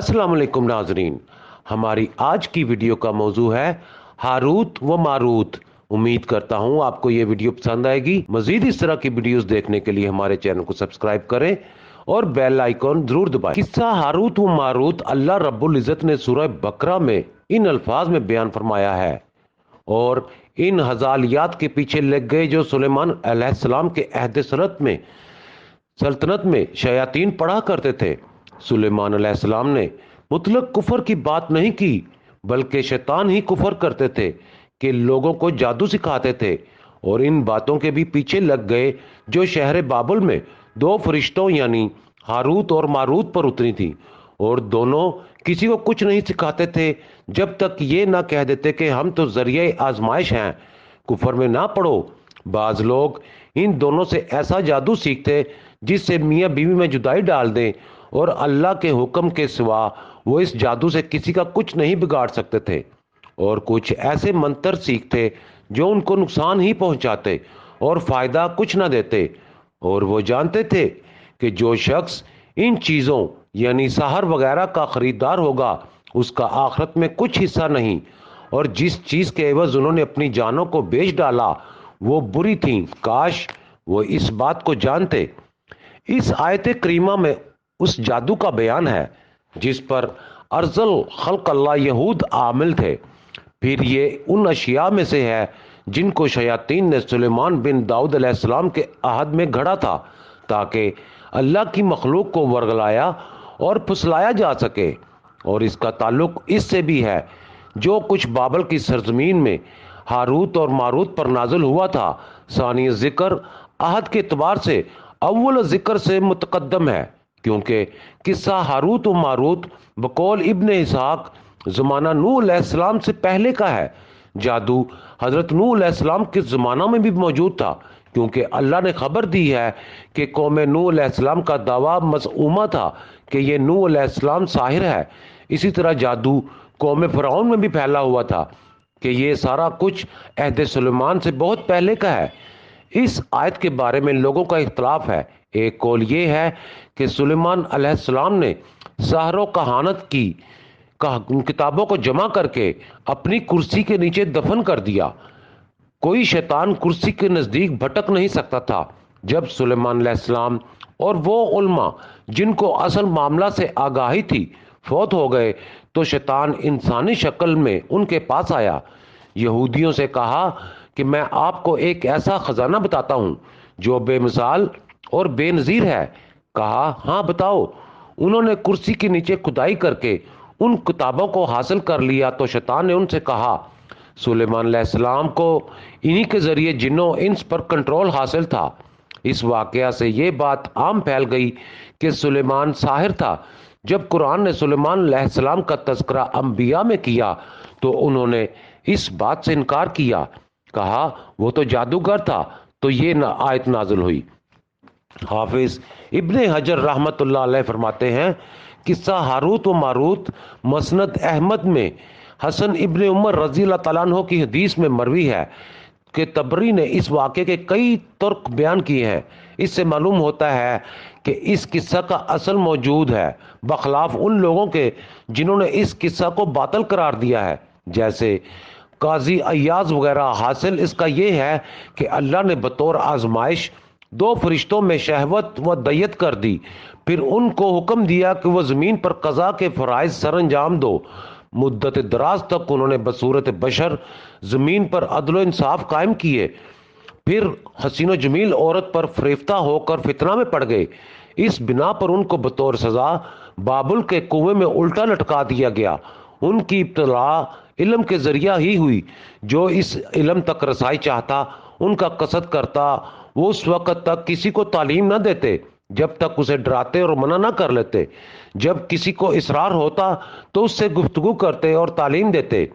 अस्सलाम वालेकुम नाजरीन, हमारी आज की वीडियो का मौजू है हारूत व मारूत। उम्मीद करता हूं आपको ये वीडियो पसंद आएगी। मजीद इस तरह की वीडियोस देखने के लिए हमारे चैनल को सब्सक्राइब करें और बेल आइकॉन जरूर दबाएं। किस्सा हारूत व मारूत अल्लाह रब्बुल इज़्ज़त ने सूरह बकरा में इन अल्फाज में बयान फरमाया है और इन हजालियात के पीछे लग गए जो सुलेमान अलैहिस्सलाम के अहद सल्तनत में शयातीन पढ़ा करते थे। सुलेमान अलैहिस्सलाम ने मुतलक कुफर की बात नहीं की, बल्कि शैतान ही कुफर करते थे कि लोगों को जादू सिखाते थे और इन बातों के भी पीछे लग गए जो शहर बाबुल में दो फरिश्तों यानी हारूत और मारूत पर उतरी थी और दोनों किसी को कुछ नहीं सिखाते थे जब तक ये ना कह देते कि हम तो जरिए आजमाइश हैं, कुफर में ना पड़ो। बाज लोग इन दोनों से ऐसा जादू सीखते जिससे मियाँ बीवी में जुदाई डाल दें और अल्लाह के हुक्म के सिवा वो इस जादू से किसी का कुछ नहीं बिगाड़ सकते थे। और कुछ ऐसे मंत्र सीखते जो उनको नुकसान ही पहुंचाते और फायदा कुछ ना देते। और वो जानते थे कि जो शख्स इन चीज़ों यानी सहर वगैरह का खरीदार होगा उसका आखिरत में कुछ हिस्सा नहीं, और जिस चीज़ के एवज उन्होंने अपनी जानों को बेच डाला वो बुरी थी, काश वो इस बात को जानते। इस आयत करीमा में उस जादू का बयान है जिस पर अर्जल खल्क अल्लाह यहूद आमिल थे। फिर ये उन अशिया में से है जिनको शयातीन ने सुलेमान बिन दाऊद अलैहिस्सलाम के अहद में घड़ा था ताकि अल्लाह की मखलूक को वर्गलाया और फुसलाया जा सके। और इसका ताल्लुक इससे भी है जो कुछ बाबल की सरजमीन में हारूत और मारूत पर नाजिल हुआ था। सानी जिक्र अहद के एतबार से अव्वल जिक्र से मुतकद्दम है, क्योंकि किस्सा हारूत और मारूत बकौल इब्न इसहाक ज़माना नूह अलैहिस्सलाम से पहले का है। जादू हज़रत नूह अलैहिस्सलाम के ज़माना में भी मौजूद था, क्योंकि अल्लाह ने खबर दी है कि कौम नूह अलैहिस्सलाम का दावा मज़ऊमा था कि ये नूह अलैहिस्सलाम साहिर है। इसी तरह जादू कौम फ़िरौन में भी फैला हुआ था कि ये सारा कुछ अहद सुलेमान से बहुत पहले का है। इस आयत के बारे में लोगों का इख्तलाफ है। एक कौल ये है कि सुलेमान अलैहिस्सलाम ने सहरों कहानत की किताबों को जमा करके अपनी कुर्सी के नीचे दफन कर दिया। कोई शैतान कुर्सी के नज़दीक भटक नहीं सकता था। जब सुलेमान अलैहिस्सलाम और वो उल्मा जिनको असल मामला से आगाही थी फौत हो गए तो शैतान इंसानी शक्ल में उनके पास आया। यहूदियों से कहा कि मैं आपको एक ऐसा खजाना बताता हूँ जो बेमिसाल और बेनज़ीर है। कहा, हाँ बताओ। उन्होंने कुर्सी के नीचे खुदाई करके उन किताबों को हासिल कर लिया तो शैतान ने उनसे कहा, सुलेमान अलैहिस्सलाम को इन्हीं के ज़रिए जिन्नों इंस पर कंट्रोल हासिल था। इस वाक़या से ये बात आम फैल गई कि सुलेमान साहिर था। जब कुरान ने सुलेमान अलैहिस्सलाम का तज़किरा अंबिया में किया तो उन्होंने इस बात से इनकार किया, कहा वो तो जादूगर था। तो ये आयत नाजिल हुई। हाफिज इब्ने हजर रहमतुल्लाह अलैह फरमाते हैं, किस्सा हारूत व मारूत मसनद अहमद में हसन इब्ने उमर रज़ी अल्लाह तआला अन्हु की हदीस में मरवी है कि तबरी ने इस वाक़े के कई तुर्क बयान किए हैं। इससे मालूम होता है कि इस किस्सा का असल मौजूद है, बखलाफ उन लोगों के जिन्होंने इस किस्सा को बातिल करार दिया है, जैसे काजी अय्याज वगैरह। हासिल इसका यह है कि अल्लाह ने बतौर आजमाइश दो फरिश्तों में शहवत व दैयत कर दी, फिर उनको हुक्म दिया कि वह ज़मीन पर कज़ा के फ़राइज़ सर अंजाम दो। मुद्दत दराज तक उन्होंने बसूरत बशर ज़मीन पर अदल इंसाफ कायम किए, फिर हसीन जमील औरत पर फरेफ्ता होकर फितना में पड़ गए। इस बिना पर उनको बतौर सज़ा बाबुल के कुएं में उल्टा लटका दिया गया। उनकी इब्तला इल्म के ज़रिया ही हुई। जो इस इल्म तक रसाई चाहता उनका कसद करता वो उस वक़्त तक किसी को तालीम न देते जब तक उसे डराते और मना न कर लेते। जब किसी को इसरार होता तो उससे गुफ्तगू करते और तालीम देते।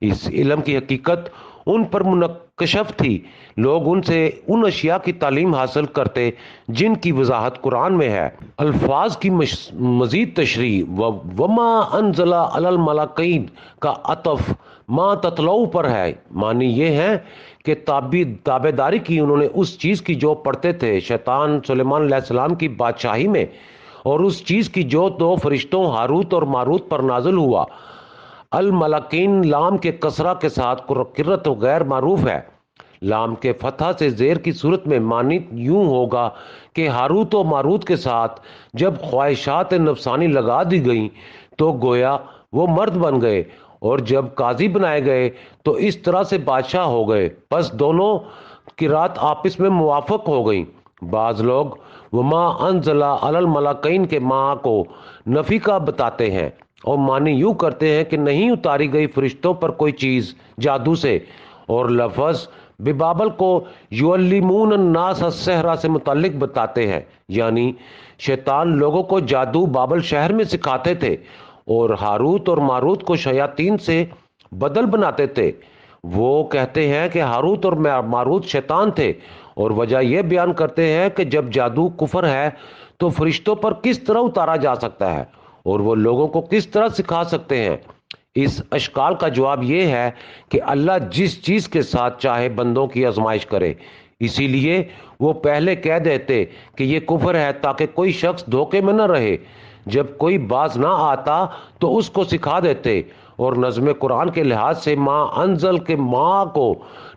इस इल्म की हकीकत उन पर मुनक्कशफ थी। लोग उनसे उन अशिया की तालीम हासिल करते जिनकी वजाहत कुरान में है। अल्फाज की मजीद तशरी वमा अनजला अलल मलाकैन का अतफ मा ततलऊ पर है। मानी ये है कि ताबेदारी की उन्होंने उस चीज़ की जो पढ़ते थे। शैतान सुलेमान अलैहिस्सलाम की बादशाही में اور اس چیز کی جو دو فرشتوں ہاروت اور ماروت پر نازل ہوا۔ الملکین لام کے کسرہ کے ساتھ قرت و غیر معروف ہے۔ لام کے فتح سے زیر کی صورت میں معنی یوں ہوگا کہ ہاروت و ماروت کے ساتھ جب خواہشات نفسانی لگا دی گئیں تو گویا وہ مرد بن گئے، اور جب قاضی بنائے گئے تو اس طرح سے بادشاہ ہو گئے، پس دونوں قرات آپس میں موافق ہو گئیں۔ بعض لوگ وما انزل علی الملکین کے ماں کو نفی کا بتاتے ہیں اور معنی یوں کرتے ہیں کہ نہیں اتاری گئی فرشتوں پر کوئی چیز جادو سے، اور لفظ ببابل کو یعلمون الناس السحر سے متعلق بتاتے ہیں، یعنی شیطان لوگوں کو جادو بابل شہر میں سکھاتے تھے اور ہاروت اور ماروت کو شیاطین سے بدل بناتے تھے۔ وہ کہتے ہیں کہ ہاروت اور ماروت شیطان تھے، اور وجہ یہ بیان کرتے ہیں کہ جب جادو کفر ہے تو فرشتوں پر کس طرح اتارا جا سکتا ہے اور وہ لوگوں کو کس طرح سکھا سکتے ہیں۔ اس اشکال کا جواب یہ ہے کہ اللہ جس چیز کے ساتھ چاہے بندوں کی آزمائش کرے، اسی لیے وہ پہلے کہہ دیتے کہ یہ کفر ہے تاکہ کوئی شخص دھوکے میں نہ رہے۔ جب کوئی باز نہ آتا تو اس کو سکھا دیتے، اور نظم قرآن کے لحاظ سے ما انزل کے ماں کو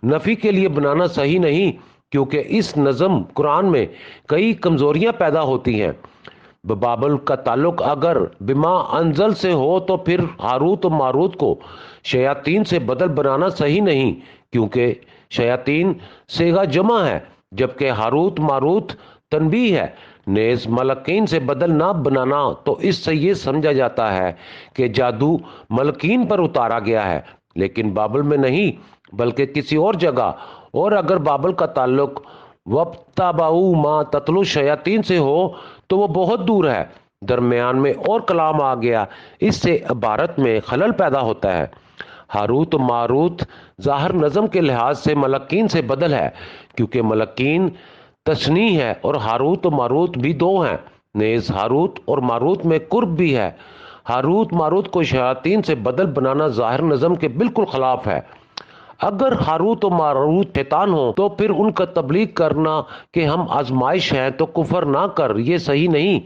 نفی کے لیے بنانا صحیح نہیں، کیونکہ اس نظم قرآن میں کئی کمزوریاں پیدا ہوتی ہیں۔ بابل کا تعلق اگر بما انزل سے ہو تو پھر ہاروت و ماروت کو شیاطین سے بدل بنانا صحیح نہیں، کیونکہ شیاطین صیغہ جمع ہے، جبکہ ہاروت ماروت تنبیہ ہے۔ نیز ملکین سے بدل نہ بنانا تو اس سے یہ سمجھا جاتا ہے کہ جادو ملکین پر اتارا گیا ہے، لیکن بابل میں نہیں بلکہ کسی اور جگہ۔ اور اگر بابل کا تعلق وَابْتَغَوْا مَا تَتْلُو الشَّيَاطِينُ سے ہو تو وہ بہت دور ہے، درمیان میں اور کلام آ گیا، اس سے عبارت میں خلل پیدا ہوتا ہے۔ ہاروت و ماروت ظاہر نظم کے لحاظ سے ملکین سے بدل ہے، کیونکہ ملکین تثنیہ ہے اور ہاروت و ماروت بھی دو ہیں۔ نیز ہاروت اور ماروت میں قرب بھی ہے۔ ہاروت ماروت کو شیاطین سے بدل بنانا ظاہر نظم کے بالکل خلاف ہے۔ اگر ہاروت و ماروت شیطان ہو تو پھر ان کا تبلیغ کرنا کہ ہم آزمائش ہیں تو کفر نہ کر، یہ صحیح نہیں،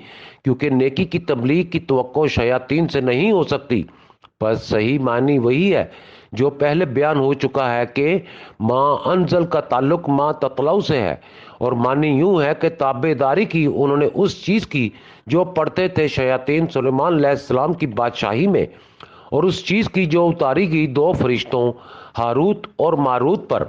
کیونکہ نیکی کی تبلیغ کی توقع شیاطین سے نہیں ہو سکتی۔ پس صحیح معنی وہی ہے جو پہلے بیان ہو چکا ہے کہ ما انزل کا تعلق ما تطلع سے ہے، اور معنی یوں ہے کہ تابع داری کی انہوں نے اس چیز کی جو پڑھتے تھے شیاطین سلیمان علیہ السلام کی بادشاہی میں، اور اس چیز کی جو اتاری گئی دو فرشتوں ہاروت اور ماروت پر۔